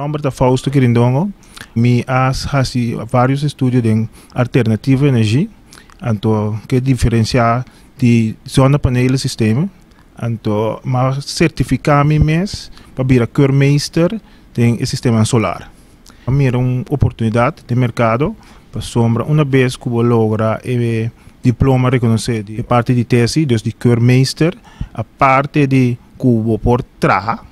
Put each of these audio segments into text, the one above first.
nome é Fausto Quirindongo. Me hasi vários estudos de alternativa energia, então que diferenciar de zona paneles sistema, então mas certificar me mês para virar keurmeester tem o sistema solar. Mira uma oportunidade de mercado para sombra uma vez que você logra diploma reconhecido de parte de tese, dus de keurmeester, a parte de que você pode trabalhar,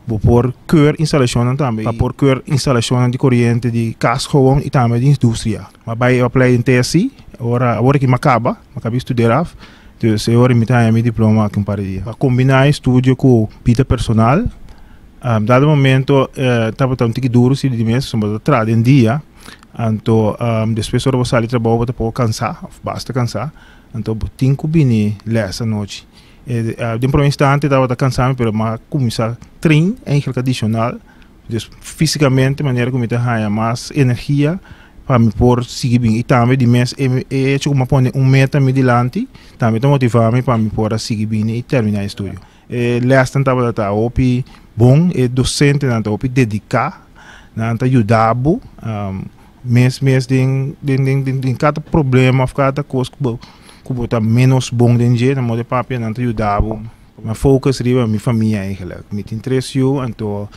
você pode keur instalação também, para pôr keur instalação de corrente de casco e também de indústria. Mas vai aplicar em tese, agora que me acaba estudar, dus agora me tem meu diploma aqui para dia. Para combinar estudo com vida personal, dado momento estava tão duro se de mês, somos atrás em dia. Então, depois eu vou sair de trabalho, vou pouco cansar, basta cansar. Então, tenho que vir essa noite. De um instante, eu estava cansado, mas começar a treinar em adicional. Fisicamente, de maneira que eu tenho mais energia para me pôr seguir bem. E também, de mês, eu vou pôr meta me dilante, também estou motivado para me pôr seguir bem e terminar o estudo. Lesta estava bom, e docente estava dedicar, estava ajudado. Mês de cada problema, cada coisa que está menos bom de dia, na modo papel não te ajudava. Mas focus riba minha família eigenlijk. Me interessou, então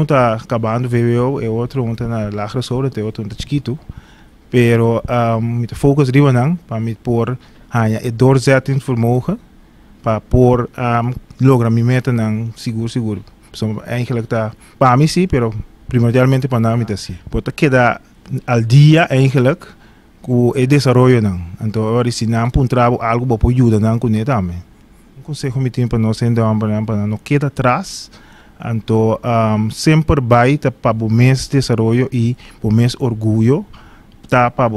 está acabando veio e outro está na lagra solo, e outro está chiquito. Pero me focus riba não para me pôr e doorzetting vermogen para pôr lograr minha meta não seguro. So eigenlijk tá para mim sim, pero primordialmente para nós assim. Porque queda al dia eigenlijk com o desenvolvimento não. Então agora se não encontrar algo para ajuda não com ele também. Consejo me tempo não sendo para não queda atrás. Então sempre vai para o mês desenvolvimento e o mês orgulho tá para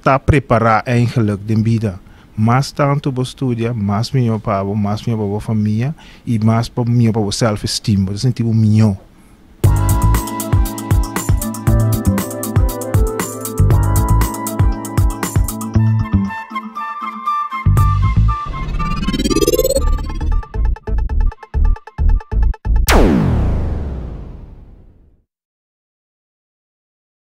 tá preparar eigenlijk de vida. Mais tanto para estudar, mais melhor para a família e mais para o self-esteem, para sentir o melhor.